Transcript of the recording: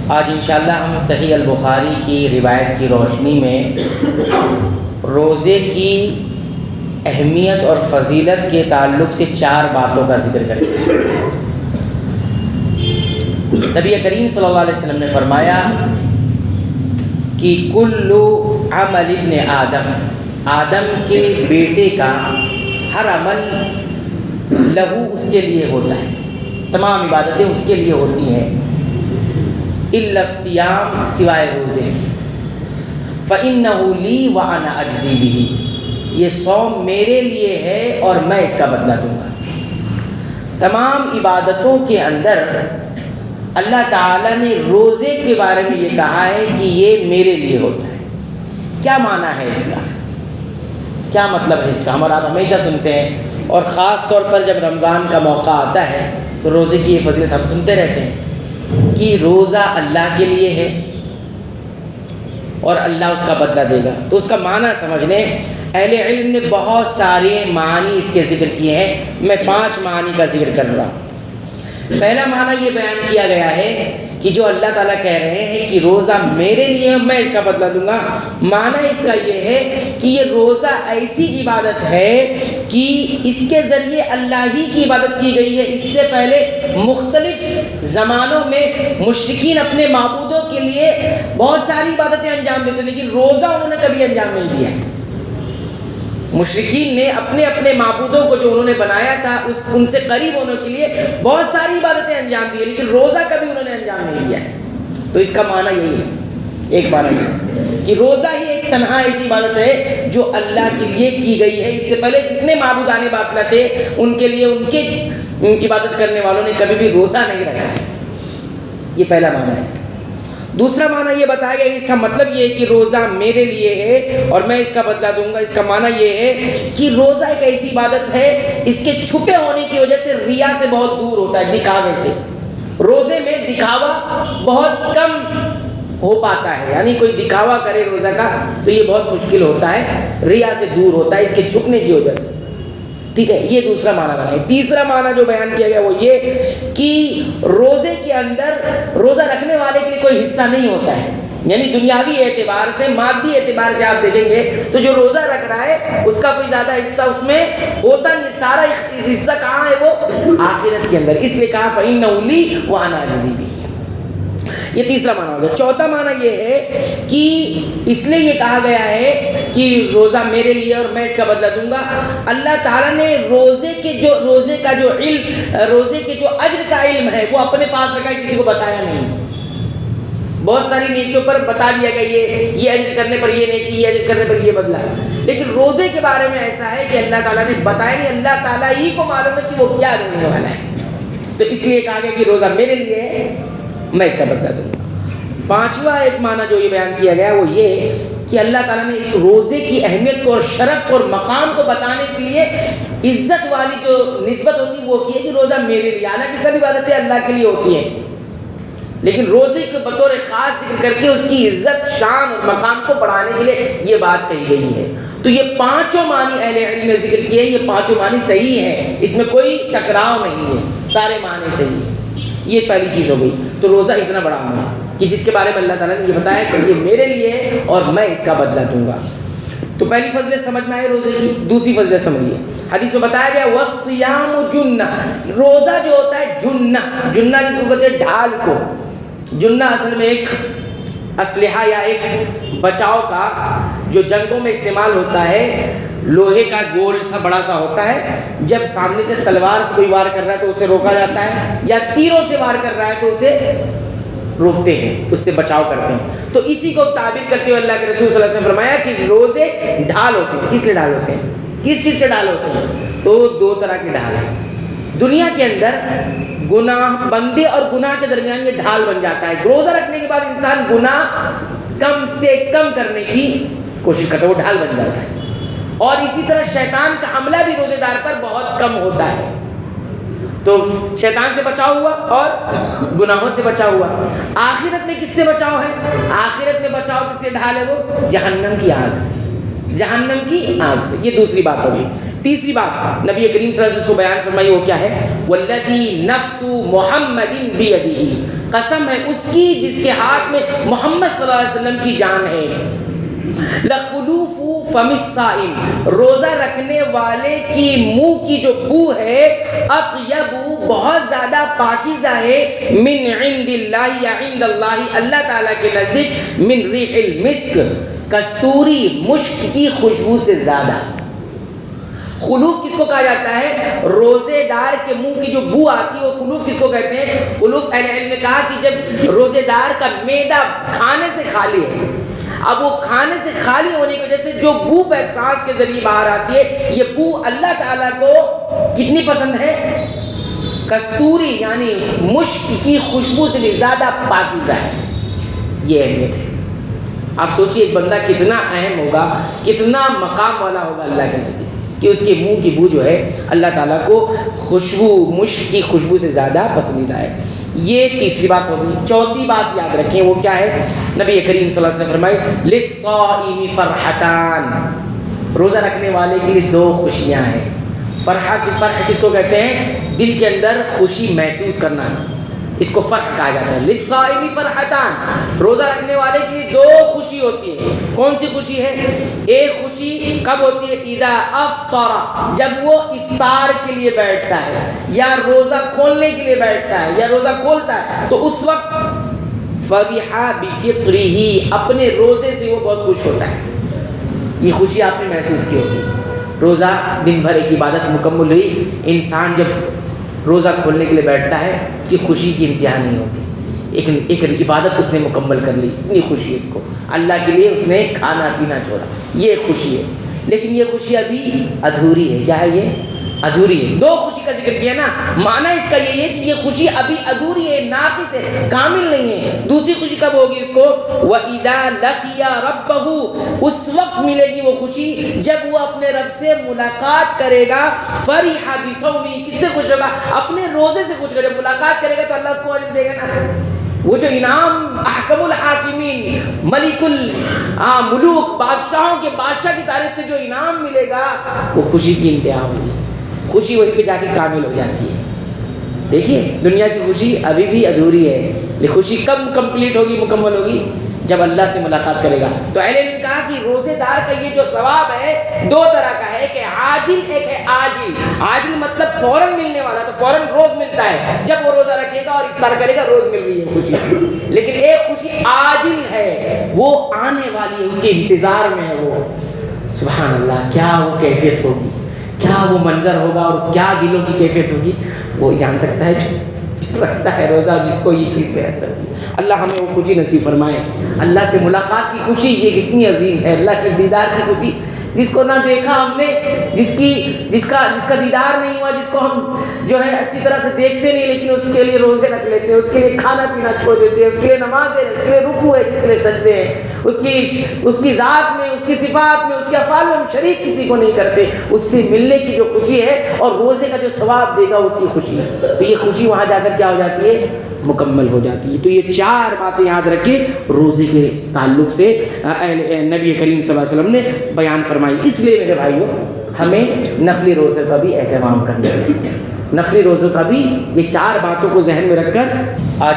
آج انشاءاللہ ہم صحیح البخاری کی روایت کی روشنی میں روزے کی اہمیت اور فضیلت کے تعلق سے 4 باتوں کا ذکر کریں گے۔ نبی کریم صلی اللہ علیہ وسلم نے فرمایا کہ کل عمل ابن آدم کے بیٹے کا ہر عمل لہو اس کے لیے ہوتا ہے، تمام عبادتیں اس کے لیے ہوتی ہیں، الا الصیام سوائے روزے کی، فإنہ لی وأنا أجزی بہ، یہ صوم میرے لیے ہے اور میں اس کا بدلہ دوں گا۔ تمام عبادتوں کے اندر اللہ تعالیٰ نے روزے کے بارے میں یہ کہا ہے کہ یہ میرے لیے ہوتا ہے۔ کیا معنی ہے اس کا؟ کیا مطلب ہے اس کا؟ ہم اور آپ ہمیشہ سنتے ہیں، اور خاص طور پر جب رمضان کا موقع آتا ہے تو روزے کی یہ فضیلت ہم سنتے رہتے ہیں کہ روزہ اللہ کے لیے ہے اور اللہ اس کا بدلہ دے گا۔ تو اس کا معنی سمجھنے اہل علم نے بہت سارے معنی اس کے ذکر کیے ہیں، میں 5 معنی کا ذکر کر رہا ہوں۔ پہلا معنی یہ بیان کیا گیا ہے کہ جو اللہ تعالیٰ کہہ رہے ہیں کہ روزہ میرے لیے ہے، میں اس کا بدلہ دوں گا، معنی اس کا یہ ہے کہ یہ روزہ ایسی عبادت ہے کہ اس کے ذریعے اللہ ہی کی عبادت کی گئی ہے۔ اس سے پہلے مختلف زمانوں میں مشرکین اپنے معبودوں کے لیے بہت ساری عبادتیں انجام دیتے، لیکن روزہ انہوں نے کبھی انجام نہیں دیا۔ مشرکین نے اپنے اپنے معبودوں کو جو انہوں نے بنایا تھا ان سے قریب ہونے کے لیے بہت ساری عبادتیں انجام دی، لیکن روزہ کبھی انہوں نے انجام نہیں دیا۔ تو اس کا معنی یہی ہے، ایک معنی یہ کہ روزہ ہی ایک تنہا ایسی عبادت ہے جو اللہ کے لیے کی گئی ہے۔ اس سے پہلے جتنے معبودان باطل تھے ان کے لیے ان کے عبادت کرنے والوں نے کبھی بھی روزہ نہیں رکھا ہے۔ یہ پہلا معنی ہے اس کا۔ دوسرا معنی یہ بتایا گیا اس کا مطلب یہ ہے کہ روزہ میرے لیے ہے اور میں اس کا بدلہ دوں گا۔ اس کا معنی یہ ہے کہ روزہ ایک ایسی عبادت ہے، اس کے چھپے ہونے کی وجہ سے ریا سے بہت دور ہوتا ہے، دکھاوے سے۔ روزے میں دکھاوا بہت کم ہو پاتا ہے، یعنی کوئی دکھاوا کرے روزہ کا تو یہ بہت مشکل ہوتا ہے، ریا سے دور ہوتا ہے اس کے چھپنے کی وجہ سے۔ ٹھیک ہے، یہ دوسرا معنی بنا ہے۔ تیسرا معنی جو بیان کیا گیا وہ یہ کہ روزے کے اندر روزہ رکھنے والے کے لیے کوئی حصہ نہیں ہوتا ہے، یعنی دنیاوی اعتبار سے، مادی اعتبار سے آپ دیکھیں گے تو جو روزہ رکھ رہا ہے اس کا کوئی زیادہ حصہ اس میں ہوتا نہیں، سارا حصہ کہاں ہے؟ وہ آخرت کے اندر۔ اس لیے کہا فإنہ لی وأنا أجزی بہ۔ یہ تیسرا معنی ہو گیا۔ چوتھا معنی یہ ہے کہ اس لیے یہ کہا گیا ہے کہ روزہ میرے لیے اور میں اس کا بدلہ دوں گا، اللہ تعالیٰ نے روزے کے جو اجر کا علم ہے وہ اپنے پاس رکھا ہے، کسی کو بتایا نہیں۔ بہت ساری نیکیوں پر بتا دیا گیا یہ اجر کرنے پر یہ نیکی، یہ اجر کرنے پر یہ بدلہ، لیکن روزے کے بارے میں ایسا ہے کہ اللہ تعالیٰ نے بتایا نہیں، اللہ تعالیٰ ہی کو معلوم ہے کہ وہ کیا دینے والا ہے۔ تو اس لیے کہا گیا کہ روزہ میرے لیے ہے، میں اس کا بدلہ دوں گا۔ 5واں ایک معنی جو یہ بیان کیا گیا وہ یہ کہ اللہ تعالیٰ نے اس روزے کی اہمیت کو اور شرف کو اور مقام کو بتانے کے لیے عزت والی جو نسبت ہوتی ہے وہ کی ہے کہ روزہ میرے لیے، حالانکہ سب عبادتیں اللہ کے لیے ہوتی ہیں، لیکن روزے کے بطور خاص ذکر کر کے اس کی عزت، شان اور مقام کو بڑھانے کے لیے یہ بات کہی گئی ہے۔ تو یہ 5 معنی اہل علم نے ذکر کیے، یہ 5 معنی صحیح ہیں، اس میں کوئی ٹکراؤ نہیں ہے، سارے معنی صحیح ہیں۔ یہ پہلی چیز ہو گئی۔ تو روزہ اتنا بڑا عمل ہے کہ جس کے بارے میں اللہ تعالیٰ نے یہ بتایا کہ یہ میرے لیے ہے اور میں اس کا بدلہ دوں گا۔ تو پہلی فضیلت سمجھ میں آئی روزے کی۔ دوسری فضیلت سمجھیے، حدیث میں بتایا گیا وَالصِّيَامُ جُنَّةٌ، روزہ جو ہوتا ہے جنہ، جنہ جس کو کہتے ہیں ڈھال کو۔ جنہ اصل میں ایک اسلحہ یا ایک بچاؤ کا جو جنگوں میں استعمال ہوتا ہے، لوہے کا گول سا بڑا سا ہوتا ہے، جب سامنے سے تلوار سے کوئی وار کر رہا ہے تو اسے روکا جاتا ہے، یا تیروں سے وار کر رہا ہے تو اسے روکتے ہیں، اس سے بچاؤ کرتے ہیں۔ تو اسی کو تعبیر کرتے ہوئے اللہ کے رسول صلی اللہ علیہ وسلم نے فرمایا کہ روزے ڈھال ہوتے ہیں۔ کس لیے ڈھال ہوتے ہیں؟ کس چیز سے ڈھال ہوتے ہیں؟ تو 2 طرح کی ڈھال ہے دنیا کے اندر۔ گناہ، بندے اور گناہ کے درمیان یہ ڈھال بن جاتا ہے۔ روزہ رکھنے کے بعد انسان گناہ کم سے کم کرنے کی کوشش کرتا ہے، وہ ڈھال بن جاتا ہے۔ اور اسی طرح شیطان کا حملہ بھی روزے دار پر بہت کم ہوتا ہے۔ تو شیطان سے بچاؤ ہوا اور گناہوں سے بچاؤ ہوا۔ آخرت میں کس سے بچاؤ ہے؟ آخرت میں بچاؤ کس سے ڈھال ہے؟ وہ جہنم کی آگ سے۔ جہنم کی آگ سے. یہ دوسری بات ہو گئی. تیسری بات نبی کریم صلی اللہ علیہ وسلم کو بیان فرمائی، وہ کیا ہے؟ والذی نفس محمد بیدہ، قسم ہے اس کی جس کے ہاتھ میں محمد صلی اللہ علیہ وسلم کی جان ہے. لخلوف فم الصائم، روزہ رکھنے والے کی منہ کی جو بو ہے، اطیب، بہت زیادہ پاکیزہ ہے، من عند اللہ، یا عند اللہ، اللہ تعالیٰ کے نزدیک، من ریح المسک، کستوری مشک کی خوشبو سے زیادہ. خلوف کس کو کہا جاتا ہے؟ روزے دار کے منہ کی جو بو آتی ہے وہ خلوف کس کو کہتے ہیں؟ خلوف اہل علم نے کہا کہ جب روزے دار کا معدہ کھانے سے خالی ہے، اب وہ کھانے سے خالی ہونے کی وجہ سے جو بو سانس کے ذریعے باہر آتی ہے، یہ بو اللہ تعالیٰ کو کتنی پسند ہے؟ کستوری یعنی مشک کی خوشبو سے بھی زیادہ پاکیزہ ہے. یہ اہمیت ہے. آپ سوچئے ایک بندہ کتنا اہم ہوگا، کتنا مقام والا ہوگا اللہ کے نزدیک، کہ اس کے منہ کی بو جو ہے اللہ تعالیٰ کو خوشبو، مشک کی خوشبو سے زیادہ پسندیدہ ہے. یہ تیسری بات ہو گئی. چوتھی بات یاد رکھیں، وہ کیا ہے؟ نبی کریم صلی اللہ علیہ وسلم نے فرمائی للصائم فرحتان، روزہ رکھنے والے کے لیے دو خوشیاں ہیں. فرح کس کو کہتے ہیں؟ دل کے اندر خوشی محسوس کرنا، اس کو فرح کہا جاتا ہے. للصائم فرحتان، روزہ رکھنے والے کے لیے دو خوشی ہوتی ہے. کون سی خوشی ہے؟ ایک خوشی کب ہوتی ہے؟ اذا افطر، جب وہ افطار کے لیے بیٹھتا ہے یا روزہ کھولنے کے لیے بیٹھتا ہے یا روزہ کھولتا ہے تو اس وقت فرح بفطرہ، اپنے روزے سے وہ بہت خوش ہوتا ہے. یہ خوشی آپ نے محسوس کی ہوگی. روزہ دن بھر ایک عبادت مکمل ہوئی، انسان جب روزہ کھولنے کے لیے بیٹھتا ہے کہ خوشی کی انتہا نہیں ہوتی. ایک عبادت اس نے مکمل کر لی، اتنی خوشی اس کو، اللہ کے لیے اس نے کھانا پینا چھوڑا، یہ خوشی ہے. لیکن یہ خوشی ابھی ادھوری ہے. کیا ہے یہ؟ ادھوری ہے. دو خوشی کا ذکر کیا نا، معنی اس کا یہ ہے کہ یہ خوشی ابھی ادھوری ہے، ناقص ہے، کامل نہیں ہے. دوسری خوشی کب ہوگی اس کو؟ وَإِذَا لَقِيَ رَبَّهُ، اس وقت ملے گی وہ خوشی جب وہ اپنے رب سے ملاقات کرے گا. فَرِحَ بِصَوْمِهِ، کس سے خوش ہوگا؟ اپنے روزے سے خوش ہوگا. جب ملاقات کرے گا تو اللہ اس کو اجر دے گا نا. وہ جو انعام احکم الحاکمین، ملک الملوک، بادشاہوں کے بادشاہ کی طرف سے جو انعام ملے گا وہ خوشی کی انتہا ہوگی. خوشی وہیں پہ جا کے کامل ہو جاتی ہے. دیکھیے دنیا کی خوشی ابھی بھی ادھوری ہے، یہ خوشی کب کمپلیٹ ہوگی، مکمل ہوگی؟ جب اللہ سے ملاقات کرے گا. تو اہل علم نے کہا کہ روزے دار کا یہ جو ثواب ہے دو طرح کا ہے، کہ عاجل، ایک ہے آجل. آجل مطلب فوراً ملنے والا، تو فوراً روز ملتا ہے، جب وہ روزہ رکھے گا اور افطار کرے گا روز مل رہی ہے خوشی. لیکن ایک خوشی آجل ہے، وہ آنے والی ہے، اس کے انتظار میں ہے. وہ سبحان اللہ، کیا وہ کیفیت ہوگی، کیا وہ منظر ہوگا اور کیا دلوں کی کیفیت ہوگی، وہ جان سکتا ہے جو رکھتا ہے روزہ، جس کو یہ چیز میسر ہوئی. اللہ ہمیں وہ خوشی نصیب فرمائے. اللہ سے ملاقات کی خوشی یہ کتنی عظیم ہے، اللہ کے دیدار کی خوشی، جس کو نہ دیکھا ہم نے، جس کا دیدار نہیں ہوا، جس کو ہم جو ہے اچھی طرح سے دیکھتے نہیں، لیکن اس کے لیے روزے رکھ لیتے ہیں، اس کے لیے کھانا پینا چھوڑ دیتے ہیں، اس کے لیے نماز ہے، اس کے لیے رکوع ہے، اس کے لیے سجدے ہیں. اس کی ذات میں، اس کی صفات میں، اس کے افعال میں ہم شریک کسی کو نہیں کرتے. اس سے ملنے کی جو خوشی ہے اور روزے کا جو ثواب دے گا اس کی خوشی ہے، تو یہ خوشی وہاں جا کر کیا ہو جاتی ہے؟ مکمل ہو جاتی ہے. تو یہ چار باتیں یاد رکھیں روزے کے تعلق سے نبی کریم صلی اللہ علیہ وسلم نے بیان فرمائی. اس لیے میرے بھائیوں ہمیں نفلی روزے کا بھی اہتمام کرنا چاہیے. نفلی روزوں کا بھی یہ چار باتوں کو ذہن میں رکھ کر آج